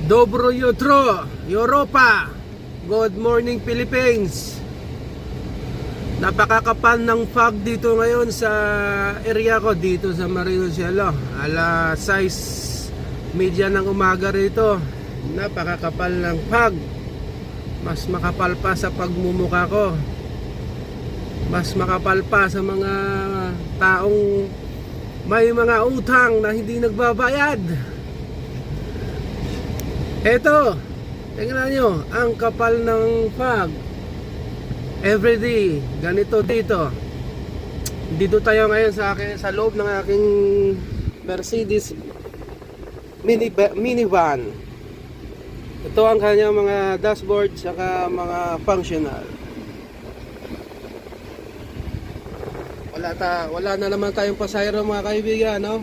Dobro jutro, Europa. Good morning, Philippines. Napakakapal ng fog dito ngayon sa area ko, dito sa Marino Cielo. Alas 6:30 ng umaga rito. Napakakapal ng fog. Mas makapal pa sa pagmumuka ko. Mas makapal pa sa mga taong may mga utang na hindi nagbabayad. Eto, tingnan nyo, ang kapal ng fog. Everyday, ganito dito. Dito tayo ngayon sa loob ng aking Mercedes minivan. Ito ang kanyang mga dashboard saka mga functional. Wala na naman tayong pasahero mga kaibigan, no?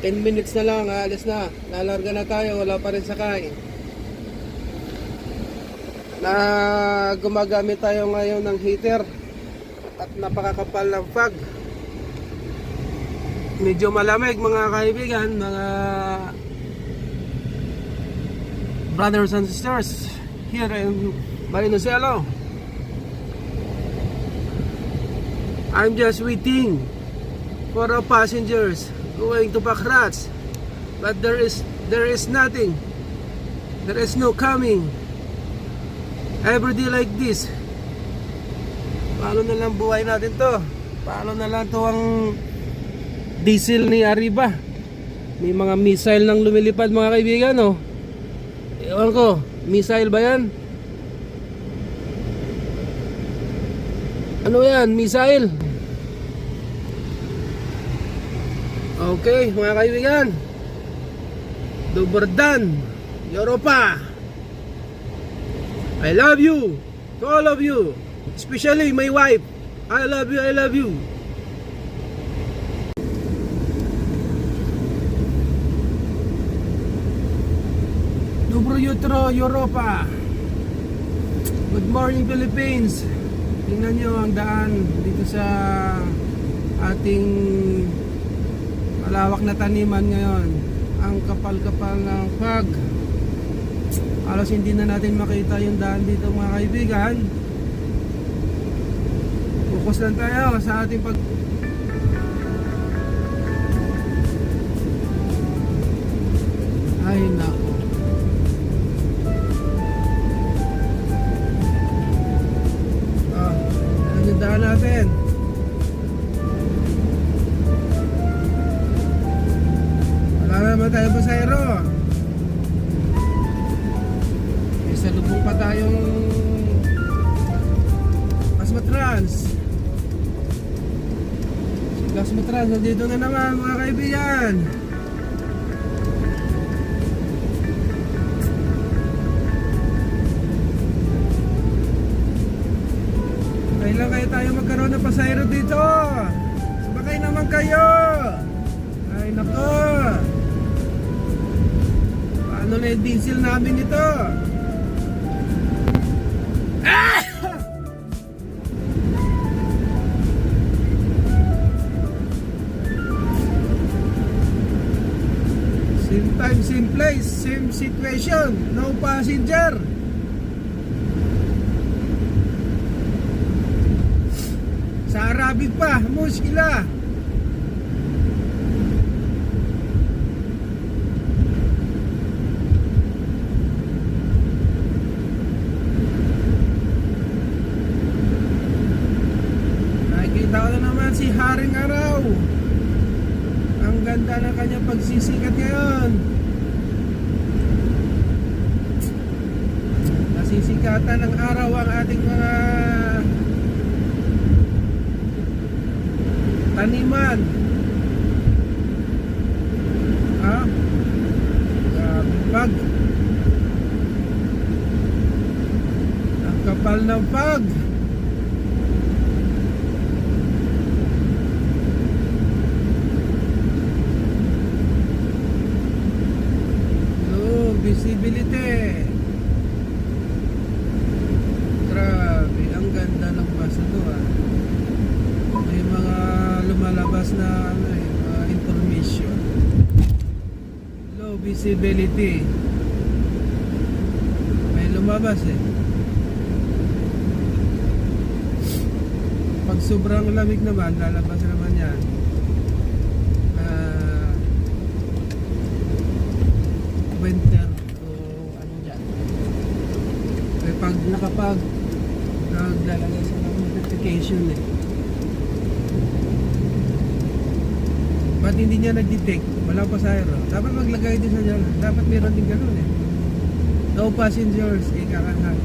10 minutes na lang, alis na. Lalarga na tayo, wala pa rin sakay. Gumagamit tayo ngayon ng heater at napakakapal ng fog. Medyo malamig mga kaibigan, mga brothers and sisters here in Marino Cielo. I'm just waiting for our passengers going to Bacrats, but there is nothing. There is no coming. Every day like this. Paano na lang buhay natin to? Paano na lang to ang diesel ni Arriba? May mga missile nang lumilipad mga kaibigan, no? Ewan ko, missile ba yan? Ano yan? Missile? Okay, mga kaibigan. Doberdan, Europa. I love you to all of you, especially my wife. I love you, I love you. Dobro jutro, Europa. Good morning, Philippines. Tingnan nyo ang daan dito sa ating malawak na taniman ngayon. Ang kapal-kapal ng fog. Alos hindi na natin makita yung daan dito mga kaibigan. Focus lang tayo sa ating Ay nako. Ano yung daan natin? Wala naman tayo pasahero. Salubong pa tayong Gasmatrans. Si Gasmatrans nandito na naman mga kaibigan. Kailan kaya tayo magkaroon ng pasahero dito? Sumakay naman kayo. Ay nako, paano na yung diesel namin ito? Same time, same place, same situation. No passenger. Sa Arabic pa, muskila. Nakikita ko na naman si Haring Araw. Ang ganda ng kanyang pagsisikat ngayon. Nasisikatan ng araw ang ating mga taniman. Pag ang kapal ng fog. Visibility. Grabe, ang ganda ng bus na to May mga lumalabas na information. Low visibility. lumabas eh. Pag sobrang lamig naman, lalabas naman yan. Winter o ano dyan. Kaya pag naglalagay sa ng notification eh. Ba't hindi niya nag-detect? Walang pasahero. Dapat maglagay din sa dyan. Dapat meron din ganun eh. No passengers, kakahan.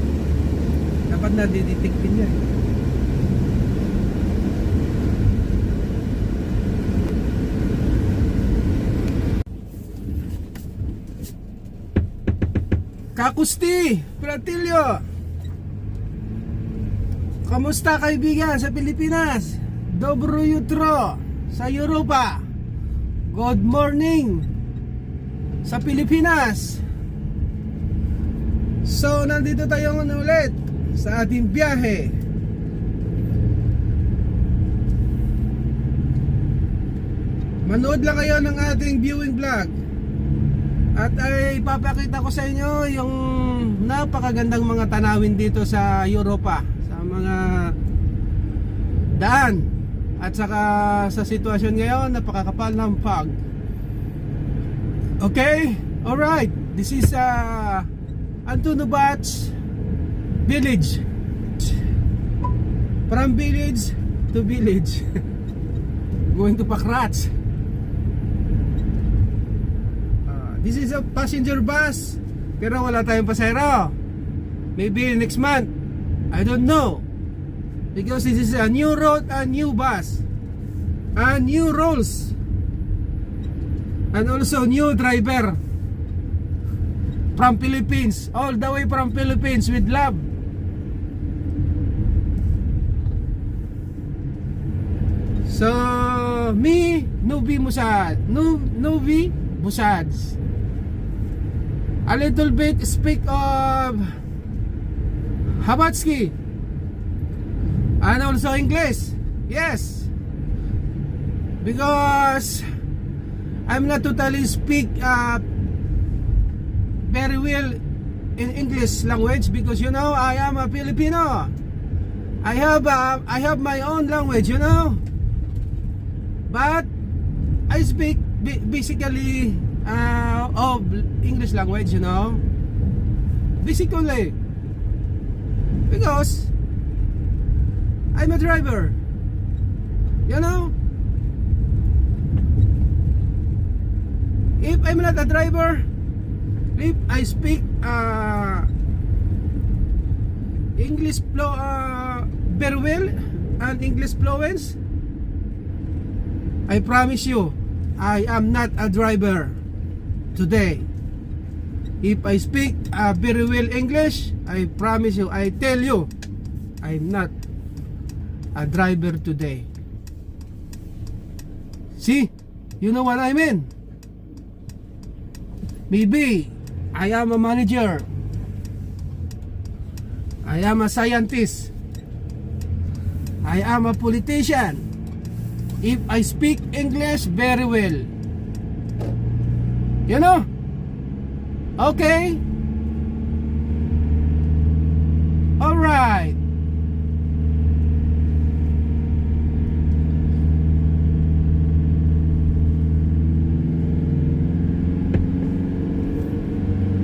Dapat na-detect din niya. Kakusti, Pratilyo. Kamusta kaibigan sa Pilipinas? Dobro jutro sa Europa. Good morning sa Pilipinas. So, nandito tayo ulit sa ating biyahe. Manood lang kayo ng ating viewing vlog. At ay ipapakita ko sa inyo yung napakagandang mga tanawin dito sa Europa, sa mga daan. At saka sa sitwasyon ngayon, napakakapal ng fog. Okay? Alright. This is Antonio Batch Village. From village to village. Going to Pakrac. This is a passenger bus, pero wala tayong pasahero. Maybe next month, I don't know, because this is a new road, a new bus, a new rules, and also new driver from Philippines, all the way from Philippines with love. So me, Nubi Musad, Nubi Busads. A little bit speak of Habatsky and also English. Yes, because I'm not totally speak very well in English language, because you know I am a Filipino. I have my own language, you know, but I speak basically of English language, you know, basically, because I'm a driver, you know. If I'm not a driver, if I speak English very well and English fluent, I promise you I am not a driver today. If I speak very well English, I promise you, I tell you, I'm not a driver today. See, you know what I mean? Maybe I am a manager, I am a scientist, I am a politician, if I speak English very well, you know. Okay, all right.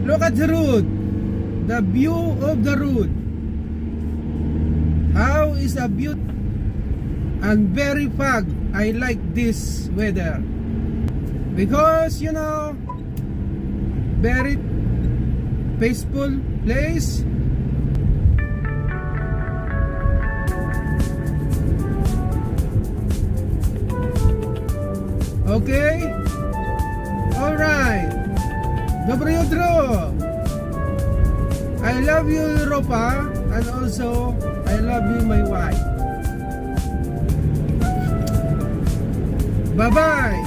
Look at the road, the view of the road. How is a beauty and very fog. I like this weather because, you know, very peaceful place. Okay, all right. Dobro jutro. I love you, Europa, and also I love you, my wife. Bye-bye.